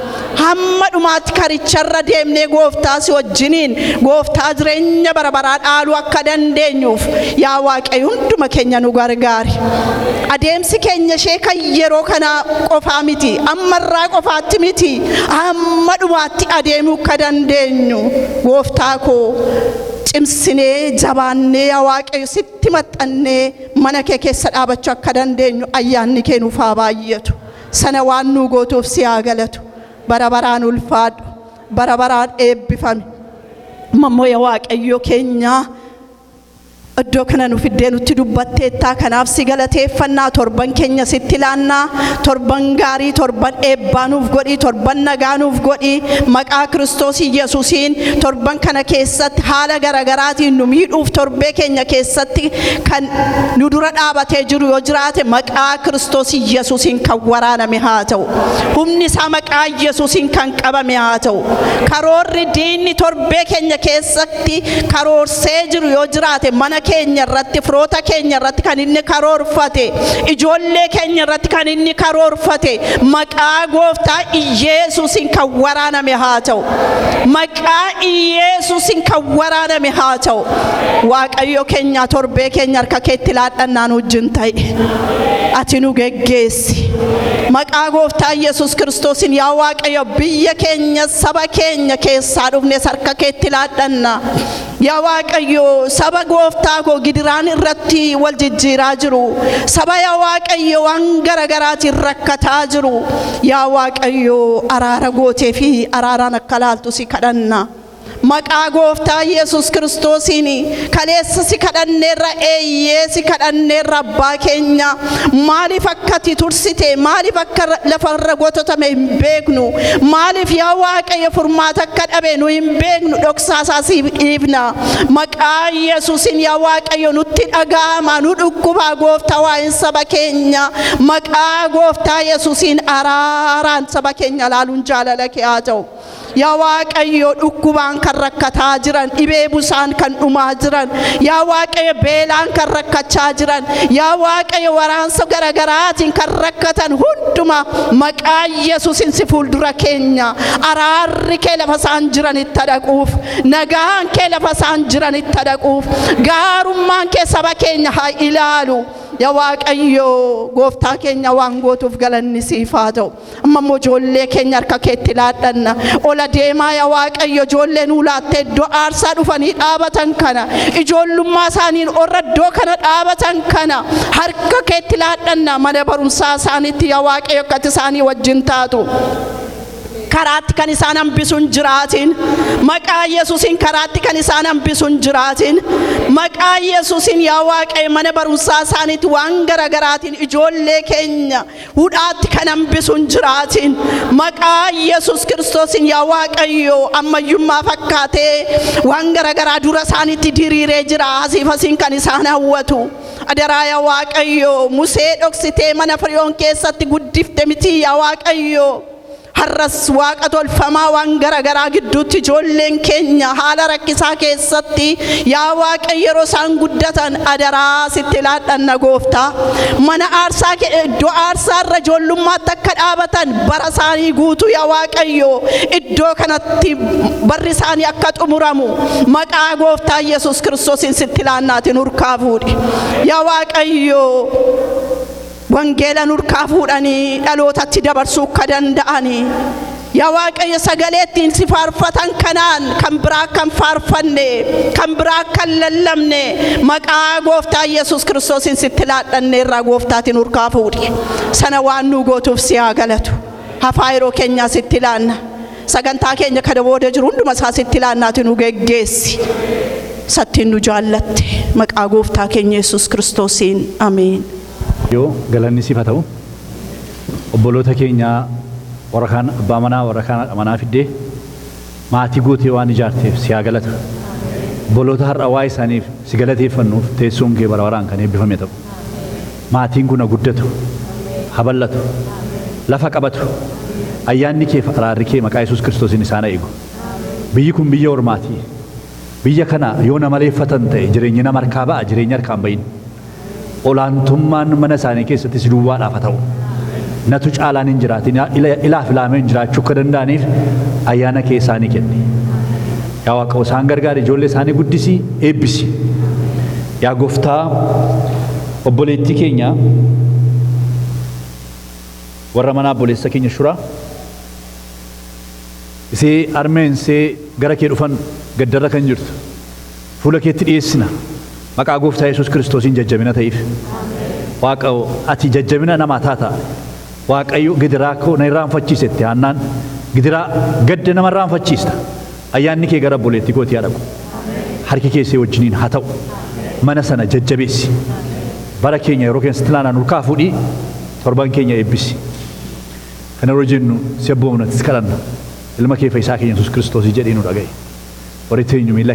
Hamma dhumaatti karicharra deemnee gooftaa si wajjiniin gooftaa jireenya bara baraa dhaaluu akka dandeenyuuf yaa Waaqayyo hunduma keenya nu gargaari. Adeemsi keenya ishee kan yeroo kana qofaa miti, ammarraa qofaatti miti, hamma dhumaatti adeemuu akka dandeenyu gooftaa koo cimsinee jabaannee yaa Waaqayyo sitti maxxannee mana kee keessa dhaabachuu akka dandeenyu ayyaanni kee nuuf haa baay'atu. Sana waan nu gootuuf si haa galatu. Bara baraan ulfaadhu, bara baraan eebbifame. Mammoo yaa Waaqayyo keenya iddoo kana nu fiddee nutti dubbatteettaa kanaaf si galateeffannaa. Torban keenya sitti laannaa, torban gaarii, torban eebbaa nuuf godhi, torban nagaa nuuf godhi. Maqaa Kiristoos Yesuusiin torban kana keessatti haala garaagaraatiin nu miidhuuf torbee keenya keessatti kan nu dura dhaabatee jiru yoo jiraate maqaa Kiristoos Yesuusiin kan waraaname haa ta'u. Humni isaa maqaa Yesuusiin kan qabame haa ta'u. Karoorri diinni torbee keenya keessatti karoorsee jiru yoo jiraate mana keenya irratti, firoota keenya irratti kan inni karoorfate, ijoollee keenya irratti kan inni karoorfate maqaa gooftaa Yesuusiin kan waraaname haa ta'u. Maqaa Yesuusiin kan waraaname haa ta'u. Waaqayyo keenya torbee keenya harka keetti laadhannaan wajjin ta'e ati nu geggeessi. Maqaa gooftaa Yesuus Kiristoosiin yaa Waaqayyo biyya keenya saba keenya keessaa dhufne harka keetti laadhanna. Yaa Waaqayyo saba gooftaa koo gidiraan irratti wal jijjiiraa jiru. Saba yaa Waaqayyo waan garaagaraatiin rakkataa jiru. Yaa Waaqayyo araara gootee fi araaraan akka laaltu si kadhanna. Maqaa gooftaa Yesus Kiristoosiin kaleessa si kadhanneerra eeyyee si kadhanneerra abbaa keenya maaliif akkati tursite maaliif akka lafarra gototame hin beeknu maaliif yaa Waaqayyo furmaata akka dhabe nu hin beeknu dhoksaasaa siif dhiifna maqaa Yesuusin yaa Waaqayyo nutti dhaga'ama nu dhukkubaa gooftaa waa'een saba keenya maqaa gooftaa Yesuusin araaraan saba keenya laaluun jaalala kee haa ta'u. Yaa Waaqayyo dhukkubaan kan rakkataa jiran dhibee busaan kan dhumaa jiran yaa Waaqayyo beelaan kan rakkachaa jiran yaa Waaqayyo waraansa garaagaraatiin kan rakkatan hunduma maqaa Yesuusin si fuuldura keenya araarri kee lafa isaan jiranitti dhaquuf nagaan kee lafa isaan jiranitti dhaquuf gaarummaan kee saba keenya haa ilaalu. Yaa Waaqayyo gooftaa keenya waan gootuuf galanni siif haa ta'u. Amma immoo ijoollee keenya harka keetti laadhanna. Ola deemaa yaa Waaqayyo ijoollee nuu laattee iddoo aarsaa dhufanii dhaabatan kana ijoollummaa isaaniin orra iddoo kana dhaabatan kana harka keetti laadhanna mana barumsaa isaaniitti yaa Waaqayyo akkati isaanii wajjin taatu. Karaatti kan isaan hambisuun jiraatin maqaa Yesuusin karaatti kan isaan hambisuun jiraatin maqaa Yesuusin yaa Waaqayyo mana barumsaa isaaniitti waan garaagaraatiin ijoollee keenya hudhaatti kan hambisuun jiraatin maqaa Yesus Kiristoosin yaa Waaqayyo ammayyummaa fakkaatee waan garaagaraa dura isaaniitti diriiree jira asiif asiin kan isaan hawwatu. Adaraa yaa Waaqayyo Musee dhoksitee mana Firiyoon keessatti guddifte miti yaa Waaqayyo. Har'as waaqa tolfamaa waan garaagaraa gidduutti ijoolleen keenya haala rakkisaa keessatti yaa Waaqayyo yeroo isaan guddatan adaraa sitti laadhanna gooftaa mana aarsaa iddoo aarsaarra ijoollummaatti akka dhaabatan bara isaanii guutuu yaa Waaqayyo iddoo kanatti barri isaanii akka xumuramu maqaa gooftaa Yesus Kiristoosiin sitti laannaatiin urkaa fuudhi yaa Waaqayyo. Wangeela nurkaa fuudhanii dhalootatti dabarsuu akka danda'anii yaa Waaqayyo sagaleettiin si faarfatan kanaan kan biraa kan faarfanne kan biraa kan lallabne maqaa gooftaa Yesus Kiristoosiin sitti laadhanneerraa gooftaatiin nurkaa fuudhi sana waan nu gootuuf si haa galatu hafaa yeroo keenyaa sitti laanna sagantaa keenya kana booda jiru hunduma isaa sitti laannaatiin nu geggeessi sattiin nu jaallatte maqaa gooftaa keenya Yesus Kiristoosiin ameen. Yoo galanni siif haa ta'u obboloota keenya warra kaan abbaa manaa warra kaan manaa fiddee maatii guutee waan ijaarteef si haa galatu obboloota har'a waa isaaniif si galateeffannuuf teessoon kee bara baraan kan eebbifame ta'u maatiin kun guddatu haa bal'atu lafa qabatu ayyaanni kee fi araarri kee maqaa Yesuus Kiristoosiin isaan eegu biyyi kun biyya ormaatii biyya kana yoo nama leeffatan ta'e jireenyi nama harkaa ba'a jireenya harkaan bahin olaantummaan mana isaanii keessatti si duwwaadhaaf haa ta'u natu caalaan hin jiraatin ilaaf ilaameen jiraachuu akka danda'aniif ayyaana kee isaanii kenni yaa Waaqa isaan gargaari ijoollee isaanii guddisi eebbisi yaa gooftaa obboleettii keenya warra mana obboleessa keenya Shuraa isee armeensee gara kee dhufan gaddarra kan jirtu fuula keetti dhiyeessina maqaa gooftaa Yesuus Kiristoosiin jajjabina ta'eef Waaqa ati jajjabina namaa taata Waaqayyo gidiraa koo na irraanfachiisetti haannaan gidiraa gadda nama irraanfachiista ayyaanni kee gara obboleettii kootii haa dhaqu harki keessee wajjiniin haa ta'u mana sana jajjabeessi bara keenya yeroo keessatti laanaan urkaa fuudhii torban keenya eebbisi kana yeroo jennu si abboomnattis kadhanna ilma kee Fayyisaa keenya Yesuus Kiristoosii jedhee nu dhaga'i warri teenyu miila